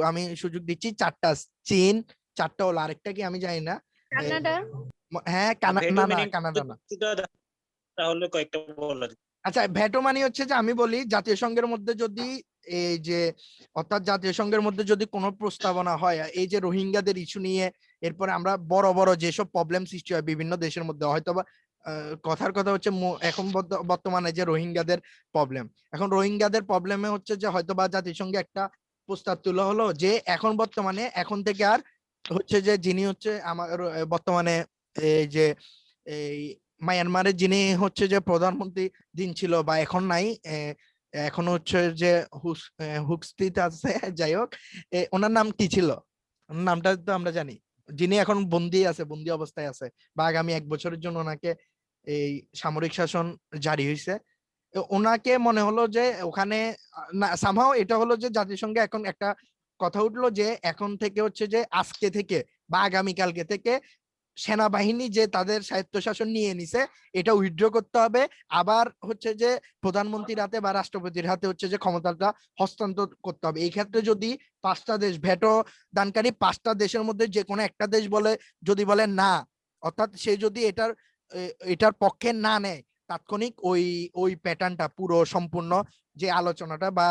আমি সুযোগ দিচ্ছি, চারটা। চীন, চারটা হলো, আরেকটা কি আমি জানি না। কানাডা। হ্যাঁ, ভেটো না না, মিনিং কানাডা না। তাহলে কয়েকটা বলা যায়। আচ্ছা, ভেটো মানে হচ্ছে যে আমি বলি, জাতীয় সংঘের মধ্যে যদি এই যে, অর্থাৎ জাতীয় সংঘের মধ্যে যদি কোনো প্রস্তাবনা হয়, এই যে রোহিঙ্গাদের ইস্যু নিয়ে, এরপরে আমরা বড় বড় যেসব প্রবলেম সৃষ্টি হয় বিভিন্ন দেশের মধ্যে, হয়তোবা কথার কথা হচ্ছে এখন বর্তমানে যে রোহিঙ্গাদের প্রবলেম, এখন রোহিঙ্গাদের প্রবলেমে হচ্ছে যে হয়তোবা জাতিসংঘে একটা প্রস্তাব তোলা হলো যে এখন বর্তমানে এখন থেকে আর হচ্ছে যে যিনি হচ্ছে আমার বর্তমানে এই যে এই মায়ানমারের যিনি হচ্ছে যে প্রধানমন্ত্রী দিন ছিল বা এখন নাই, এখন হচ্ছে যে হুকস্তিতে আছে, যাই হোক, ওনার নাম কি ছিল, ওনার নামটা তো আমরা জানি, যিনি এখন বন্দি অবস্থায় আছে, বা আগামী 1 বছরের জন্য ওনাকে এই সামরিক শাসন জারি হয়েছে। ওনাকে মনে হলো যে ওখানে না, সামহাও এটা হলো যে জাতিসংঘে এখন একটা কথা উঠলো যে এখন থেকে হচ্ছে যে আজকে থেকে বা আগামীকালকে থেকে সেনাবাহিনী যে তাদের স্বায়ত্তশাসন নিয়ে নিছে এটা উইথড্র করতে হবে, আবার হচ্ছে যে প্রধানমন্ত্রীর হাতে বা রাষ্ট্রপতির হাতে হচ্ছে যে ক্ষমতাটা হস্তান্তর করতে হবে। এই ক্ষেত্রে যদি 5টা দেশ ভেটো দানকারী 5টা দেশের মধ্যে যে কোনো একটা দেশ যদি বলে না, অর্থাৎ সে যদি এটার পক্ষে না নেয়, তাৎক্ষণিক ওই প্যাটার্নটা পুরো সম্পূর্ণ যে আলোচনাটা বা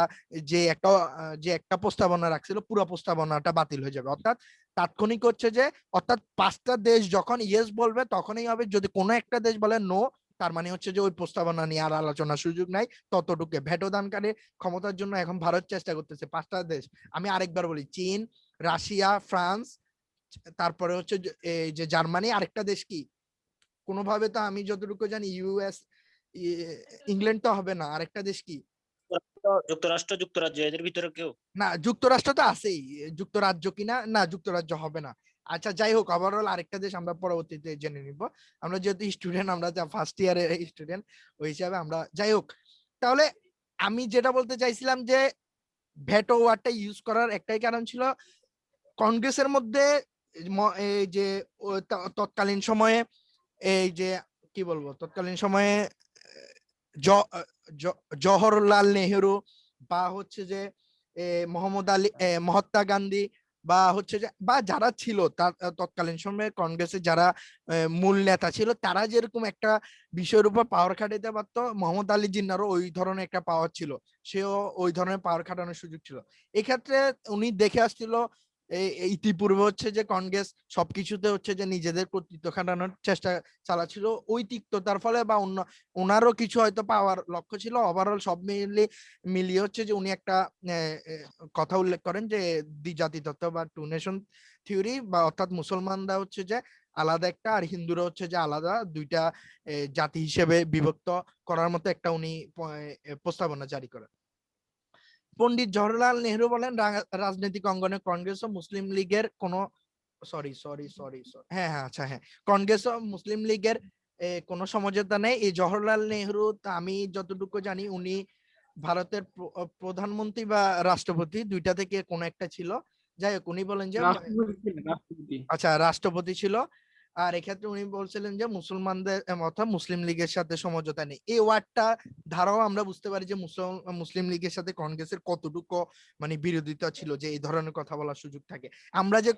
যে একটা প্রস্তাবনা রাখছিল পুরো প্রস্তাবনাটা বাতিল হয়ে যাবে। অর্থাৎ তাৎক্ষণিক হচ্ছে যে, অর্থাৎ 5টা দেশ যখন ইয়েস বলবে তখনই হবে, যদি কোনো একটা দেশ বলে নো, তার মানে হচ্ছে যে ওই প্রস্তাবনা নিয়ে আর আলোচনার সুযোগ নাই, ততটুকু। ভেটো দানকারী ক্ষমতার জন্য এখন ভারত চেষ্টা করতেছে 5টা দেশ, আমি আরেকবার বলি, চীন, রাশিয়া, ফ্রান্স, তারপরে হচ্ছে এই যে জার্মানি, আরেকটা দেশ কি, কোনোভাবে তো আমি যতটুকু জানি ইংল্যান্ড তো হবে না, আরেকটা দেশ কি, যুক্তরাজ্য এদের ভিতরে কেউ? না, যুক্তরাষ্ট্র তো আছেই, যুক্তরাজ্য কিনা, না যুক্তরাজ্য হবে না। আচ্ছা, যাই হোক, ওভারঅল আরেকটা দেশ আমরা পরবর্তীতে জেনে নিব, আমরা যেহেতু স্টুডেন্ট, আমরা ফার্স্ট ইয়ারের স্টুডেন্ট, ওই হিসাবে আমরা, যাই হোক, তাহলে আমি যেটা বলতে চাইছিলাম যে ভেটো ওয়ার্ডটা ইউজ করার একটাই কারণ ছিল, কংগ্রেসের মধ্যে এই যে তৎকালীন সময়ে এই যে কি বলবো, তৎকালীন সময়ে জওহরলাল নেহেরু বা হচ্ছে যে মহাত্মা গান্ধী বা হচ্ছে যে বা যারা ছিল তার তৎকালীন সময়ে কংগ্রেসের যারা মূল নেতা ছিল, তারা যেরকম একটা বিষয়ের উপর পাওয়ার খাটাইতে পারতো, মোহাম্মদ আলী জিন্নারও ওই ধরনের একটা পাওয়ার ছিল, সেও ওই ধরনের পাওয়ার খাটানোর সুযোগ ছিল। এক্ষেত্রে উনি দেখে আসছিল ইতিপূর্বে হচ্ছে যে কংগ্রেস সবকিছুতে হচ্ছে যে নিজেদের কর্তৃত্ব খাটানোর চেষ্টা চালাচ্ছিল, ওই তিক্ততার ফলে বা অন্য ওনারও কিছু হয়তো পাওয়ার লক্ষ্য ছিল, ওভারঅল সব মিলিয়ে হচ্ছে যে উনি একটা কথা উল্লেখ করেন যে দ্বিজাতি তত্ত্ব বা টু নেশন থিওরি, বা অর্থাৎ মুসলমানরা হচ্ছে যে আলাদা একটা আর হিন্দুরা হচ্ছে যে আলাদা দুইটা জাতি হিসেবে বিভক্ত করার মতো একটা উনি প্রস্তাবনা জারি করেন। পণ্ডিত জওহরলাল নেহরু বলেন রাজনৈতিক অঙ্গনে কংগ্রেস ও মুসলিম লীগের কোনো সরি হ্যাঁ হ্যাঁ আচ্ছা হ্যাঁ, কংগ্রেস ও মুসলিম লীগের কোনো সমঝোতা নেই। এই জওহরলাল নেহরু, আমি যতটুকু জানি উনি ভারতের প্রধানমন্ত্রী বা রাষ্ট্রপতি দুইটা থেকে কোন একটা ছিল। যাই হোক, উনি বলেন যে রাষ্ট্রপতি। আচ্ছা রাষ্ট্রপতি ছিল। আর এক্ষেত্রে উনি বলছিলেন যে মুসলমানদের অর্থাৎ মুসলিম লীগের সাথে সমঝোতা নেই। এই ওয়ার্ডটা ধারাও আমরা বুঝতে পারি যে মুসলিম লীগের সাথে কংগ্রেসের কতটুকু মানে বিরোধিতা ছিল যে এই ধরনের কথা বলার সুযোগ থাকে। আমরা যে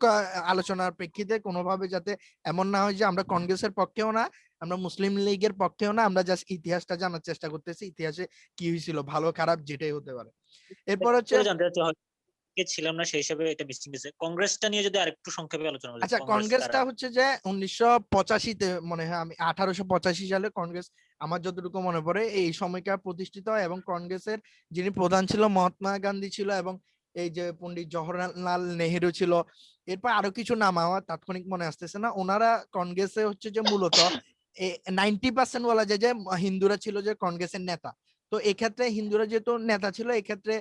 আলোচনার প্রেক্ষিতে কোনোভাবে যাতে এমন না হয় যে আমরা কংগ্রেসের পক্ষেও না, আমরা মুসলিম লীগের পক্ষেও না, আমরা জাস্ট ইতিহাসটা জানার চেষ্টা করতেছি, ইতিহাসে কি হয়েছিল, ভালো খারাপ যেটাই হতে পারে। এরপর হচ্ছে জানতে চাচ্ছি, হয়তো ছিলাম না সেই হিসাবে এটা মিসিং গেছে, কংগ্রেসটা নিয়ে যদি আরেকটু সংক্ষেপে আলোচনা করি। আচ্ছা, কংগ্রেসটা হচ্ছে যে 1985-তে মনে হয়, আমি 1885 সালে কংগ্রেস আমার যতটুকু মনে পড়ে এই সময়কার প্রতিষ্ঠিত হয়, এবং কংগ্রেসের যিনি প্রধান ছিল মহাত্মা গান্ধী ছিল, এবং এই যে পণ্ডিত জওহরলাল নেহেরু ছিল, এরপর আরো কিছু নাম আমার তাৎক্ষণিক মনে আসতেছে না। ওনারা কংগ্রেসে হচ্ছে যে মূলত 90% বলা যায় যে হিন্দুরা ছিল যে কংগ্রেসের নেতা। তো এক্ষেত্রে হিন্দুরা যেহেতু নেতা ছিল, এক্ষেত্রে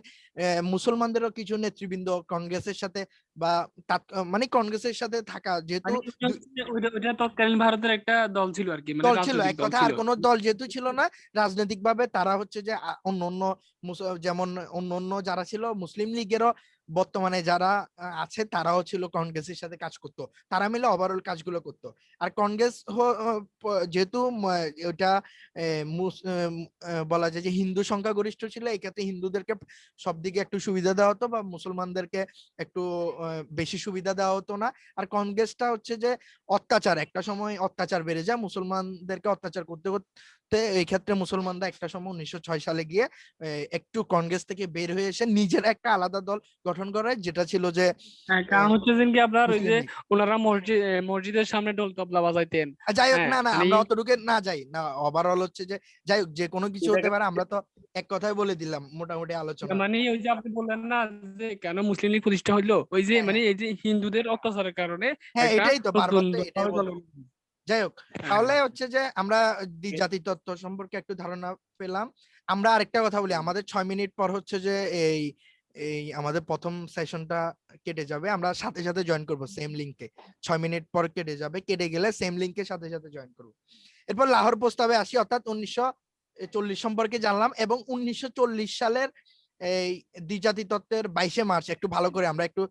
মুসলমানদেরও কিছু নেতৃবৃন্দ কংগ্রেসের সাথে বা মানে কংগ্রেসের সাথে থাকা যেহেতু মানে ওইটা তৎকালীন ভারতের একটা দল ছিল আর কি, মানে দল ছিল, রাজনৈতিক এক দল কথা ছিল। আর কোন দল যেহেতু ছিল না, রাজনৈতিক ভাবে তারা হচ্ছে যে অন্য অন্য যেমন অন্য অন্য যারা ছিল মুসলিম লীগেরও বর্তমানে যারা আছে তারাও ছিল কংগ্রেসের সাথে কাজ করতো, তারা মিলে ওভারঅল কাজগুলো করতো। আর কংগ্রেস যেহেতু ওটা বলা যায় যে হিন্দু সংখ্যাগরিষ্ঠ ছিল, এক্ষেত্রে হিন্দুদেরকে সব দিকে একটু সুবিধা দেওয়া হতো বা মুসলমানদেরকে একটু বেশি সুবিধা দেওয়া হতো না। আর কংগ্রেসটা হচ্ছে যে অত্যাচার, একটা সময় অত্যাচার বেড়ে যায়, মুসলমানদেরকে অত্যাচার করতে করতে এই ক্ষেত্রে মুসলমানরা একটা সময় 1906 সালে গিয়ে একটু কংগ্রেস থেকে বের হয়ে এসে নিজের একটা আলাদা দল গঠন করে, যেটা ছিল যে হ্যাঁ, কারণ হচ্ছে যে কি আপনার ওই মুসলিম যে লীগ। ওনারা মসজিদের সামনে ঢোল তবলা বাজাইতেন। যাই হোক, হ্যাঁ, না না মানে আমরা অতটুকু না যাই না, ওভারঅল হচ্ছে যে যাই হোক যে কোনো কিছু হতে পারে, আমরা তো এক কথায় বলে দিলাম মোটামুটি আলোচনা। মানে ওই যে আপনি বললেন না যে কেন মুসলিম লীগ প্রতিষ্ঠা হইলো, ওই যে হ্যাঁ মানে হ্যাঁ এই যে হিন্দুদের অত্যাচারের কারণে হ্যাঁ, একটা এটাই তো নতুন বারবার তো এটাই দল বলতে। গঠন। যাই হোক, হ্যাঁ, তাহলে হচ্ছে যে আমরা দ্বিজাতি তত্ত্ব সম্পর্কে একটু ধারণা পেলাম। আমরা আরেকটা কথা বলি, আমাদের 6 মিনিট পর হচ্ছে যে এই এই আমাদের প্রথম সেশনটা কেটে যাবে, আমরা সাথে সাথে জয়েন করব সেম লিংকে। 6 মিনিট পর কেটে যাবে, কেটে গেলে সেম লিংকের সাথে সাথে জয়েন করব। এরপর লাহোর প্রস্তাবে আসি, অর্থাৎ 1940 সম্পর্কে জানলাম, এবং 1940 সালের এই দ্বিজাতি তত্ত্বের 22শে মার্চ, একটু ভালো করে আমরা একটু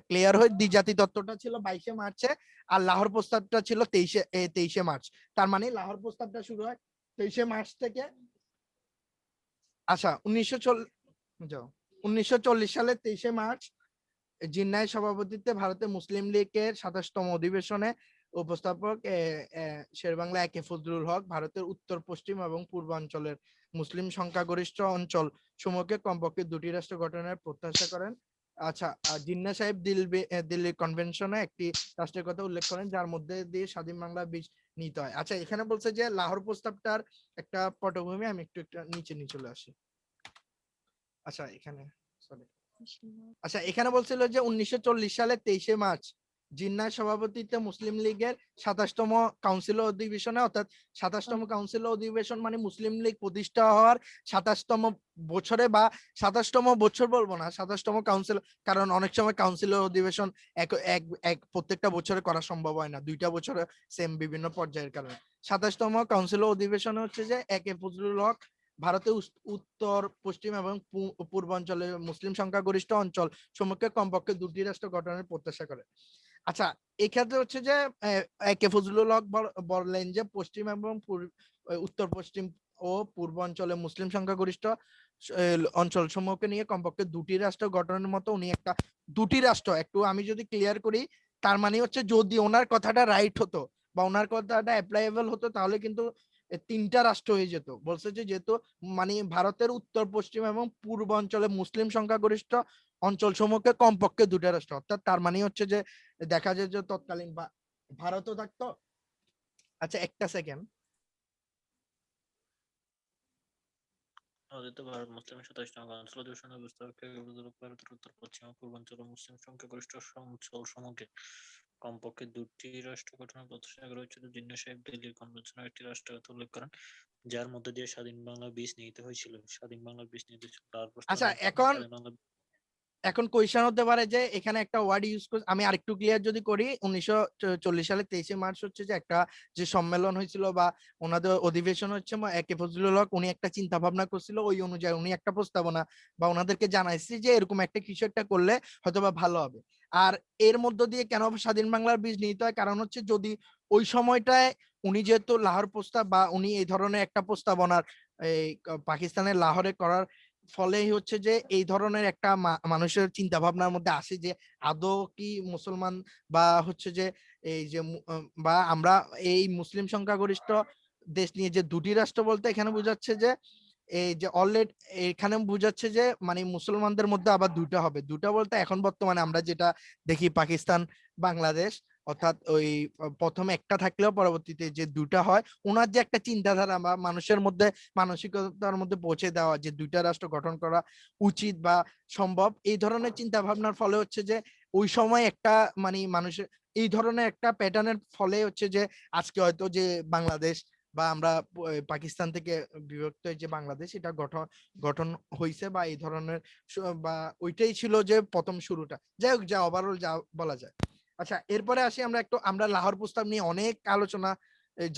ক্লিয়ার হই, দ্বিজাতি তত্ত্বটা ছিল 22শে মার্চে, আর লাহোর প্রস্তাবটা ছিল 23শে মার্চ। তার মানে লাহোর প্রস্তাবটা শুরু হয় 23শে মার্চ থেকে। আচ্ছা, 1940 সালের 23শে মার্চ জিন্নাহর সভাপতিত্বে ভারতের মুসলিম লীগের 27তম অধিবেশনে উপস্থাপক শেরেবাংলা একে ফজলুল হক ভারতের উত্তর পশ্চিম এবং পূর্বাঞ্চলের মুসলিম সংখ্যাগরিষ্ঠ অঞ্চল সমূহকে কমপক্ষে দুটি রাষ্ট্র গঠনের প্রত্যাশা করেন। আচ্ছা, জিন্নাহ সাহেব দিল্লি কনভেনশনে একটি রাষ্ট্রের কথা উল্লেখ করেন যার মধ্যে দিয়ে স্বাধীন বাংলা বীজ নিতে হয়। আচ্ছা, এখানে বলছে যে লাহোর প্রস্তাবটার একটা পটভূমি, আমি একটু নিচে নিয়ে চলে আসি। আচ্ছা এখানে সরি আচ্ছা, এখানে বলছিল যে 1940 সালের 23শে মার্চ জিন্নাহর সভাপতিত্বে মুসলিম লীগের 27তম কাউন্সিল অধিবেশনে, অর্থাৎ 27তম কাউন্সিল অধিবেশন মানে মুসলিম লীগ প্রতিষ্ঠা হওয়ার 27তম বছরে, বা 27তম বছর বলবো না, 27তম কাউন্সিল, কারণ অনেক সময় কাউন্সিল অধিবেশন এক এক এক প্রত্যেকটা বছরে করা সম্ভব হয় না, দুইটা বছরে সেম বিভিন্ন পর্যায়ের কারণে। 27তম কাউন্সিল অধিবেশনে হচ্ছে যে একে ফজলুল হক ভারতের উত্তর পশ্চিম এবং পূর্বাঞ্চলের মুসলিম সংখ্যাগরিষ্ঠ অঞ্চল সমূহকে কমপক্ষে দুটি রাষ্ট্র গঠনের প্রত্যাশা করে। আচ্ছা, এক্ষেত্রে হচ্ছে যে একে ফজলুল হক বললেন যে পশ্চিম এবং উত্তর পশ্চিম ও পূর্বাঞ্চলে মুসলিম সংখ্যাগরিষ্ঠ অঞ্চল সমূহকে নিয়ে কমপক্ষে দুটি রাষ্ট্র গঠনের মতো উনি একটা দুটি রাষ্ট্র, একটু আমি যদি ক্লিয়ার করি, তার মানে হচ্ছে যদি ওনার কথাটা রাইট হতো বা ওনার কথাটা অ্যাপ্লাইয়েবল হতো, তাহলে কিন্তু তিনটা রাষ্ট্র হয়ে যেত। বলছে যে যেহেতু মানে ভারতের উত্তর পশ্চিম এবং পূর্ব অঞ্চলে মুসলিম সংখ্যাগরিষ্ঠ অঞ্চল সমূহকে কমপক্ষে দুটা রাষ্ট্র, অর্থাৎ তার মানে হচ্ছে যে দেখা যায় যে তৎকালীন ভারতও থাকতো। আচ্ছা একটা সেকেন্ড। আদিত্য ভারত মুসলিম 27 নং অঞ্চল দূষণ ব্যবস্থাকে ভারতের উত্তর পশ্চিম ও পূর্বাঞ্চল মুসলিম সংখ্যাগরিষ্ঠ অঞ্চল সমূহকে কমপক্ষে দুটি রাষ্ট্র গঠনের প্রতিষ্ঠা করা হয়েছিল। জিন্নাহ সাহেব দিল্লির কনভেনশনের একটি রাষ্ট্রের কথা উল্লেখ করেন, যার মধ্যে দিয়ে স্বাধীন বাংলা বীজ নিহিত হয়েছিল। স্বাধীন বাংলা বীজ নিহিত ছিল তার আচ্ছা প্রস্তাবনায় এখন স্বাধীন বাংলা এখন কোয়েশ্চেন হতে পারে যে এখানে একটা ওয়ার্ড ইউজ করে, আমি আরেকটু ক্লিয়ার যদি করি, 1940 সালে 23শে মার্চ হচ্ছে যে একটা যে সম্মেলন হয়েছিল বা ওনাদের অধিবেশন হচ্ছে, একে ফজলুল হক উনি একটা চিন্তা ভাবনা করছিল, ওই অনুযায়ী উনি একটা প্রস্তাবনা বা ওনাদেরকে জানাইছি যে এরকম একটা কিছু একটা করলে হয়তোবা ভালো হবে। আর এর মধ্য দিয়ে কেন স্বাধীন বাংলার বীজ নিহিত হয়, কারণ হচ্ছে যদি ওই সময়টায় উনি যেহেতু লাহোর প্রস্তাব বা উনি এই ধরনের একটা প্রস্তাবনার এই পাকিস্তানের লাহোরে করার ফলেই হচ্ছে যে এই ধরনের একটা মানুষের চিন্তা ভাবনার মধ্যে আসে যে আদৌ কি মুসলমান বা হচ্ছে যে এই যে বা আমরা এই মুসলিম সংখ্যাগরিষ্ঠ দেশ নিয়ে যে দুটি রাষ্ট্র বলতে এখানে বোঝাচ্ছে যে এই যে অলরেডি এখানে বোঝাচ্ছে যে মানে মুসলমানদের মধ্যে আবার দুটা হবে। দুটা বলতে এখন বর্তমানে আমরা যেটা দেখি পাকিস্তান বাংলাদেশ, অর্থাৎ ওই প্রথমে একটা থাকলেও পরবর্তীতে যে দুটা হয়, ওনার যে একটা চিন্তাধারা বা মানুষের মধ্যে মানসিকতার মধ্যে পৌঁছে দেওয়া যে দুইটা রাষ্ট্র গঠন করা উচিত বা সম্ভব, এই ধরনের চিন্তা ভাবনার ফলে হচ্ছে যে ওই সময় একটা মানে মানুষের এই ধরনের একটা প্যাটার্নের ফলে হচ্ছে যে আজকে হয়তো যে বাংলাদেশ বা আমরা পাকিস্তান থেকে বিভক্ত হয়ে যে বাংলাদেশ এটা গঠন গঠন হয়েছে বা এই ধরনের বা ওইটাই ছিল যে প্রথম শুরুটা। যাই হোক, যা ওভারঅল যা বলা যায়। আচ্ছা এরপরে আসি আমরা লাহোর প্রস্তাব নিয়ে অনেক আলোচনা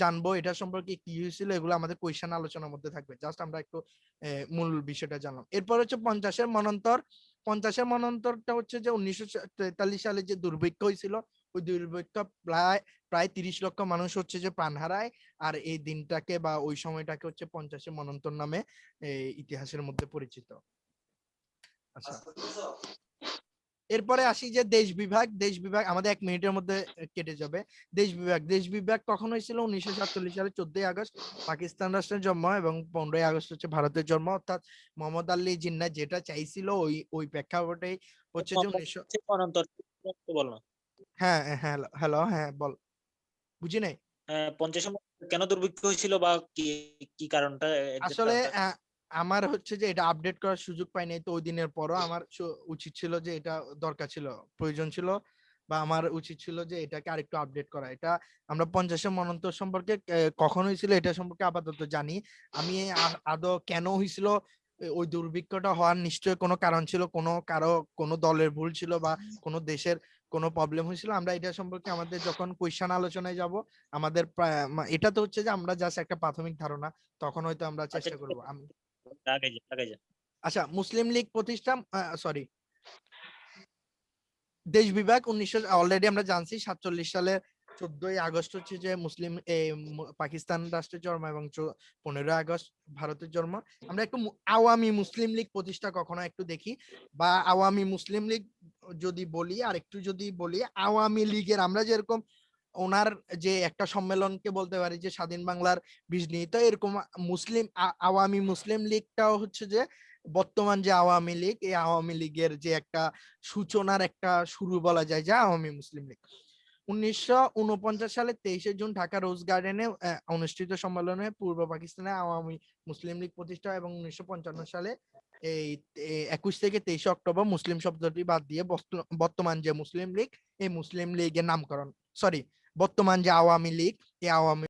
জানবো, এটা সম্পর্কে কি হয়েছিল এগুলো আমাদের কোয়েশ্চেন আলোচনার মধ্যে থাকবে। জাস্ট আমরা একটু মূল বিষয়টা জানলাম। এরপর হচ্ছে 50-এর মনন্তর। 50-এর মনন্তরটা হচ্ছে যে 1943 সালে যে দুর্ভিক্ষ হয়েছিল, ওই দুর্ভিক্ষ প্রায় প্রায় 30 লক্ষ মানুষ হচ্ছে যে প্রাণ হারায়। আর এই দিনটাকে বা ওই সময়টাকে হচ্ছে 50-এর মনন্তর নামে ইতিহাসের মধ্যে পরিচিত। আচ্ছা এরপরে আসি যে দেশ বিভাগ। দেশ বিভাগ আমাদের 1 মিনিটের মধ্যে কেটে যাবে। দেশ বিভাগ কখন হয়েছিল? 1947 সালে 14ই আগস্ট পাকিস্তান রাষ্ট্রের জন্ম এবং 15ই আগস্ট হচ্ছে ভারতের জন্ম। অর্থাৎ মোহাম্মদ আলী জিন্নাহ যেটা চাইছিল ওই প্রেক্ষাপটেই হচ্ছে যে 1900। অনন্তর বল না। হ্যাঁ হ্যাঁ হ্যালো হ্যাঁ বল, বুঝি নাই। 50 কেন দুর্ভিক্ষ হয়েছিল বা কি কি কারণটা আসলে আমার হচ্ছে যে এটা আপডেট করার সুযোগ পাইনি, তো ওই দিনের পরও আমার উচিত ছিল যে এটা দরকার ছিল, প্রয়োজন ছিল বা আমার উচিত ছিল যে এটাকে আরেকটু আপডেট করা। এটা আমরা 50-এর মনন্তর সম্পর্কে কখন হয়েছিল এটা সম্পর্কে আপাতত জানি। আমি আদৌ কেন হয়েছিল ওই দুর্ভিক্ষটা হওয়ার নিশ্চয়ই কোনো কারণ ছিল, কোনো দলের ভুল ছিল বা কোনো দেশের কোনো প্রবলেম হয়েছিল, আমরা এটা সম্পর্কে আমাদের যখন কোয়েশ্চেন আলোচনায় যাব আমাদের এটা তো হচ্ছে যে আমরা জাস্ট একটা প্রাথমিক ধারণা, তখন হয়তো আমরা চেষ্টা করব। আমি আচ্ছা মুসলিম লীগ প্রতিষ্ঠা, সরি দেশ বিভাগ 1900 অলরেডি আমরা জানছি 47 সালে 14ই আগস্ট হচ্ছে যে পাকিস্তান রাষ্ট্রের জন্ম এবং 15ই আগস্ট ভারতের জন্ম। আমরা একটু আওয়ামী মুসলিম লীগ প্রতিষ্ঠা কখনো একটু দেখি, বা আওয়ামী মুসলিম লীগ যদি বলি আর একটু যদি বলি আওয়ামী লীগের আমরা যেরকম ওনার যে একটা সম্মেলনকে বলতে পারি যে স্বাধীন বাংলার বীজ নিহিত, এরকম আওয়ামী মুসলিম লীগটাও হচ্ছে যে বর্তমান যে আওয়ামী লীগ, এই আওয়ামী লীগের যে একটা সূচনার একটা শুরু বলা যায় যে আওয়ামী মুসলিম লীগ। 1949 সালে 23শে জুন ঢাকা রোজ গার্ডেনে অনুষ্ঠিত সম্মেলনে পূর্ব পাকিস্তানে আওয়ামী মুসলিম লীগ প্রতিষ্ঠা এবং 1955 সালে এই 21 থেকে 23 অক্টোবর মুসলিম শব্দটি বাদ দিয়ে বর্তমান যে মুসলিম লীগ, এই মুসলিম লীগের নামকরণ, সরি বর্তমান যে আওয়ামী লীগ, এই আওয়ামী